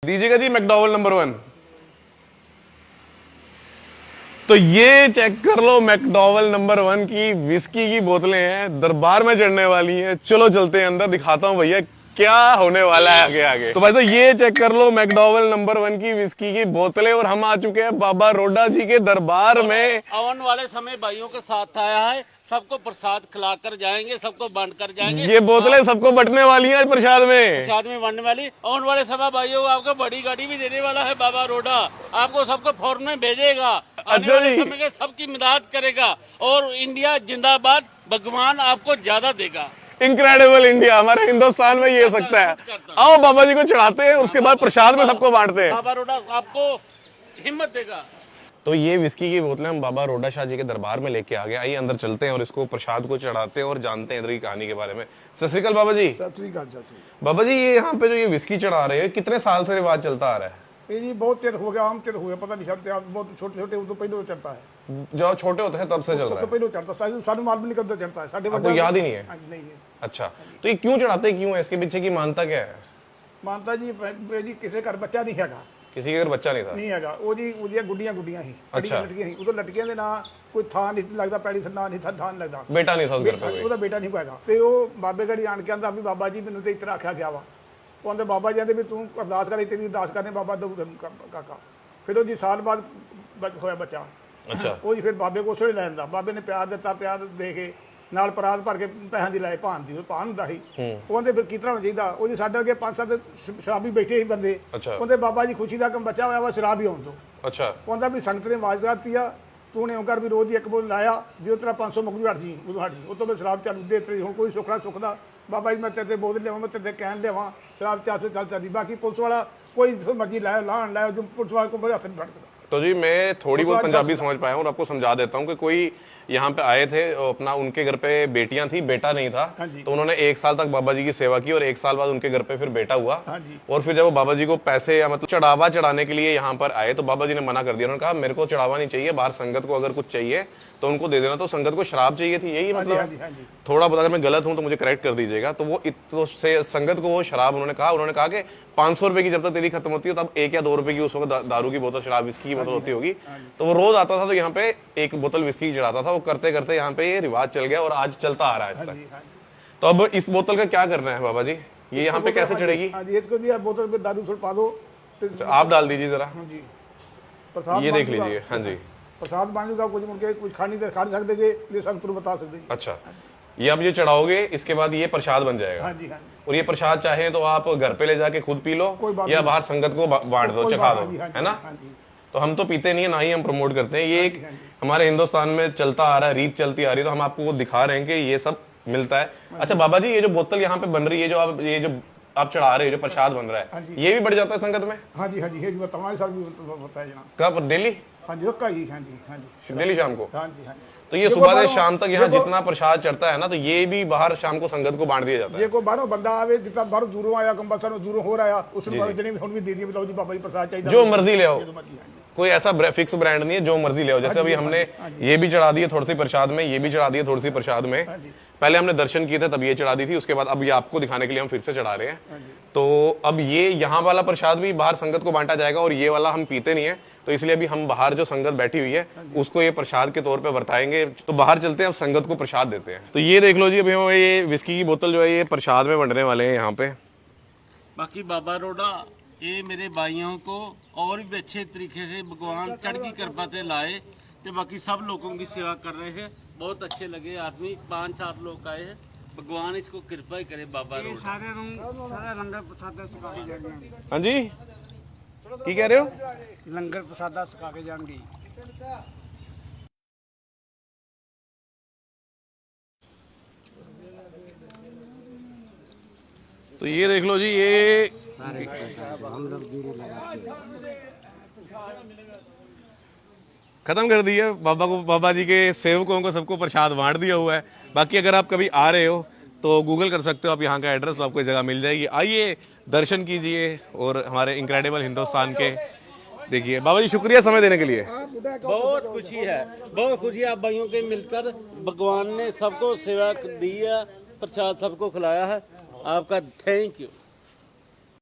दीजिएगा जी McDowell number 1। तो ये चेक कर लो, मैकडॉवेल नंबर 1 की विस्की की बोतलें हैं, दरबार में चढ़ने वाली हैं। चलो चलते हैं अंदर, दिखाता हूं भैया क्या होने वाला है आगे आगे। तो भाई तो ये चेक कर लो मैकडॉवेल नंबर 1 की विस्की की बोतलें, और हम आ चुके हैं बाबा रोडा जी के दरबार में। आने वाले समय भाइयों के साथ आया है, सबको प्रसाद खिलाकर जाएंगे, सबको बांट कर जाएंगे। ये बोतलें सबको बंटने वाली हैं प्रसाद में, प्रसाद में बांटने वाली। आने वाले समय भाइयों आपको बड़ी गाड़ी भी देने वाला है बाबा रोडा, आपको सबको फौरन में भेजेगा। अच्छा जी, समय में सबकी मदद करेगा और इंडिया जिंदाबाद, भगवान आपको ज्यादा देगा। इनक्रेडिबल इंडिया, हमारे हिंदुस्तान में ये हो सकता है। आओ बाबा जी को चढ़ाते हैं, उसके बाद प्रसाद में सबको बांटते हैं। बाबा रोडा आपको हिम्मत देगा। तो ये विस्की की बोतलें हम बाबा रोडा शाह जी के दरबार में लेके आ गए। आइए अंदर चलते हैं और इसको प्रसाद को चढ़ाते हैं और जानते हैं इधर की कहानी के बारे में। सत श्री अकाल बाबा जी। सत श्री अकाल। बाबा जी, ये यहाँ पे जो ये विस्की चढ़ा रहे हैं, कितने साल से रिवाज चलता आ रहा है? ये जी बहुत चिर हो गया, आम चिर हो गया, पता नहीं शब्द आप बहुत छोटे छोटे उਦੋਂ ਪਹਿਲਾਂ चलता है। जब छोटे होते हैं तब से चल रहा तो है? ਪਹਿਲਾਂ चलता सानू मालूम नहीं कब चलता है, साडे आपको याद ही नहीं है? नहीं है। अच्छा, तो ये क्यों चढ़ाते, क्यों है, इसके पीछे की मानता क्या है? मानता जी जी किसी घर बच्चा नहीं हैगा, किसी के घर बच्चा नहीं था? नहीं हैगा। ਉਹ ਜੀ ਉਹਦੀਆਂ ਗੁੱਡੀਆਂ ਸੀ, अच्छा। ਲਟਕੀਆਂ ਸੀ, ਉਦੋਂ ਲਟਕੀਆਂ ਦੇ ਨਾਂ ਕੋਈ ਥਾਂ ਨਹੀਂ ਲੱਗਦਾ, ਪੈੜੀ ਥਾਂ ਨਹੀਂ ਥਾਂ ਲੱਗਦਾ। बेटा नहीं था उस घर पे कोई? ਉਹਦਾ ਬੇਟਾ ਨਹੀਂ ਹੈਗਾ ਤੇ ਉਹ ਬਾਬੇ ਘੜੀ ਆਣ ਕੇ ਆਂਦਾ ਵੀ ਬਾਬਾ ਜੀ ਮੈਨੂੰ ਤੇ ਇਤਰਾ ਆਖਿਆ ਗਿਆ ਵਾ। ਉਹ ਆਂਦੇ ਬਾਬਾ ਜੀ ਆਂਦੇ ਵੀ ਤੂੰ ਅਰਦਾਸ ਕਰੇ, ਤੇਰੀ ਅਰਦਾਸ ਕਰਨੇ ਬਾਬਾ ਦਊ ਤੈਨੂੰ ਕਾਕਾ। ਫਿਰ ਉਹ ਜੀ ਸਾਲ ਬਾਅਦ ਹੋਇਆ ਬੱਚਾ। अच्छा, ਉਹ ਜੀ ਫਿਰ ਬਾਬੇ ਕੋਲ ਸੋਹਣੇ ਲੈ ਜਾਂਦਾ, ਬਾਬੇ ਨੇ ਪਿਆਰ ਦਿੱਤਾ, ਪਿਆਰ ਦੇ ਕੇ ਨਾਲ ਪਰਾਤ ਭਰ ਕੇ ਪੈਸਿਆਂ ਦੀ ਲਾਏ, ਭਾਨ ਦੀ ਭਾਨ ਹੁੰਦਾ ਸੀ। ਉਹ ਕਹਿੰਦੇ ਫਿਰ ਕਿਤਨਾ ਹੋਣਾ ਚਾਹੀਦਾ। ਉਹ ਜੀ ਸਾਡੇ ਅੱਗੇ 5-7 ਸ਼ਰਾਬੀ ਬੈਠੇ ਸੀ ਬੰਦੇ। अच्छा, ਉਹਦੇ ਬਾਬਾ ਜੀ ਖੁਸ਼ੀ ਦਾ ਕੰਮ ਬੱਚਾ ਹੋਇਆ ਵਾ ਸ਼ਰਾਬ ਹੀ ਆਉਣ ਤੋਂ। अच्छा, ਉਹ ਕਹਿੰਦਾ ਵੀ ਸੰਗਤ ਨੇ ਆਵਾਜ਼ ਦਿੱਤੀ ਆ, ਤੂੰ ਨੇ ਕਰ ਵੀ ਰੋਜ਼ ਦੀ ਇੱਕ ਬੋਲ ਲਾਇਆ, ਜੇ ਤੇਰਾ 500 ਮੁੱਕ ਜੂ ਹਟ ਜੀ, ਉਦੋਂ ਹਟ ਜੀ। ਉਹ ਤੋਂ ਮੈਂ ਸ਼ਰਾਬ ਚਾਲੂ ਦੇ ਤੇ ਹੁਣ ਕੋਈ ਸੁਖਣਾ ਸੁਖਦਾ ਬਾਬਾ ਜੀ ਮੈਂ ਤੇਰੇ ਬੋਲ ਲਿਆਵਾਂ, ਮੈਂ ਤੇਰੇ ਕਹਿਣ ਲਿਆਵਾਂ, ਸ਼ਰਾਬ 400 ਚੱਲਦੀ। ਬਾਕੀ ਪੁਲਿਸ ਵਾਲਾ ਕੋਈ ਜਿੱਥੋਂ ਮਰਜ਼ੀ ਲਾਇਆ ਲਾਣ ਲਾਇਆ, ਜੋ ਪੁਲਿਸ वाले को बड़े हथ नहीं फटकता। तो जी मैं थोड़ी बहुत पंजाबी समझ पाया हूँ और आपको समझा देता हूँ कि कोई यहाँ पे आए थे, अपना उनके घर पे बेटियां थी, बेटा नहीं था, हाँ जी। तो उन्होंने 1 साल तक बाबा जी की सेवा की और 1 साल बाद उनके घर पे फिर बेटा हुआ। हाँ जी। और फिर जब वो बाबा जी को पैसे या मतलब चढ़ावा चढ़ाने के लिए यहाँ पर आए तो बाबा जी ने मना कर दिया। उन्होंने कहा मेरे को चढ़ावा नहीं चाहिए, बाहर संगत को अगर कुछ चाहिए तो उनको दे देना। तो संगत को शराब चाहिए थी, यही हाँ मतलब? जी, हाँ जी। थोड़ा बहुत अगर मैं गलत हूं तो मुझे करेक्ट कर दीजिएगा। तो वो तो से संगत को वो शराब उन्होंने कहा कि 500 रुपए की जब तक तेरी खत्म होती है तब 1 या 2 रुपए की उस वक्त दारू की बोतल, शराब विस्की की बोतल होती होगी। तो वो रोज आता था तो यहाँ पे 1 बोतल विस्की चढ़ाता था। वो करते करते यहाँ पे ये रिवाज चल गया और आज चलता आ रहा है आज हाँ तक। जी, हाँ जी। तो अब इस बोतल का क्या करना है बाबा जी, ये यहाँ पे कैसे चढ़ेगी? हाँ जी, इसको दिया बोतल में दारू थोड़ा पा दो तो आप डाल दीजिए जरा, हाँ जी। प्रसाद ये बन देख जूगा। लीजिए। हाँ जी, प्रसाद बन जूगा, कुछ मुड़के कुछ खा नहीं सकते जी, ये संगत को बता सकते जी। अच्छा, ये आप ये चढ़ाओगे, इसके बाद ये प्रसाद बन जाएगा। हाँ जी, हाँ जी। और ये प्रसाद चाहे तो आप घर पे ले जाके खुद पी लो कोई बात या नहीं। बाहर संगत को बांट दो, कोई चखा बात- दो, हाँ जी, हाँ जी, है ना? हाँ जी। तो हम तो पीते नहीं है, ना ही हम प्रमोट करते हैं। ये एक हाँ जी। हमारे हिंदुस्तान में चलता आ रहा है, रीत चलती आ रही है, तो हम आपको वो दिखा रहे हैं कि ये सब मिलता है। अच्छा बाबा जी, ये जो बोतल यहाँ पे बन रही है, जो आप चढ़ा रहे हो, जो प्रसाद बन रहा हाँ है, जी। ये भी बढ़ जाता है संगत में? हाँ जी, हाँ जी, ये बताओ सर भी बताया जना। कब? डेली? हाँ जी, रखा ही। हाँ जी, हाँ जी, डेली शाम को? हाँ जी, हाँ जी। तो ये सुबह से शाम तक यहाँ जितना प्रसाद चढ़ता है ना, तो ये भी बाहर शाम को संगत को बांट दिया जाता है। ये को बाहरों बंदा आवे, जितना बाहरों दूरों आया, कंबरसर दूरों हो रहा है, उसने जने हम भी दे दिए, बताओ जी बाबा जी प्रसाद चाहिए, जो मर्जी ले आओ, जो मर्जी। हाँ जी। कोई ऐसा फिक्स ब्रांड नहीं है, जो मर्जी ले आओ। जैसे अभी हमने ये भी चढ़ा दी है थोड़ी सी प्रसाद में, ये भी चढ़ा दी है थोड़ी सी प्रसाद में। पहले हमने दर्शन किए थे तब ये चढ़ा दी थी, उसके बाद अब ये आपको दिखाने के लिए हम फिर से चढ़ा रहे हैं। तो अब ये यहाँ वाला प्रसाद भी बाहर संगत को बांटा जाएगा और ये वाला हम पीते नहीं है, तो इसलिए अभी हम बाहर जो संगत बैठी हुई है उसको ये प्रसाद के तौर पे बरताएंगे। तो बाहर चलते हैं, अब संगत को प्रसाद देते हैं। तो ये देख लो जी, अभी हम ये विस्की की बोतल जो है ये प्रसाद में बंटने वाले हैं यहाँ पे। बाकी बाबा रोडा ये मेरे भाइयों को और भी अच्छे तरीके से भगवान चढ़ की कृपा से लाए, तो बाकी सब लोगों की सेवा कर रहे हैं। बहुत अच्छे लगे आदमी, 5-7 लोग आए हैं, भगवान इसको कृपा ही करे बाबा रोडा। सारे लंगर प्रसादा सुखा के जाएंगे। हाँ जी, की कह रहे हो? लंगर प्रसादा सुखा के जाएंगे। तो ये देख लो जी, ये हम लोग जीरे लगाते हैं। खत्म कर दिया बाबा को, बाबा जी के सेवकों को सबको प्रसाद बांट दिया हुआ है। बाकी अगर आप कभी आ रहे हो तो गूगल कर सकते हो आप यहाँ का एड्रेस, तो आपको जगह मिल जाएगी। आइए दर्शन कीजिए और हमारे इनक्रेडिबल हिंदुस्तान के देखिए। बाबा जी शुक्रिया समय देने के लिए। बहुत खुशी है, बहुत खुशी है। आप भाइयों के मिलकर भगवान ने सबको सेवा दी है, प्रसाद सबको खिलाया है, आपका थैंक यू।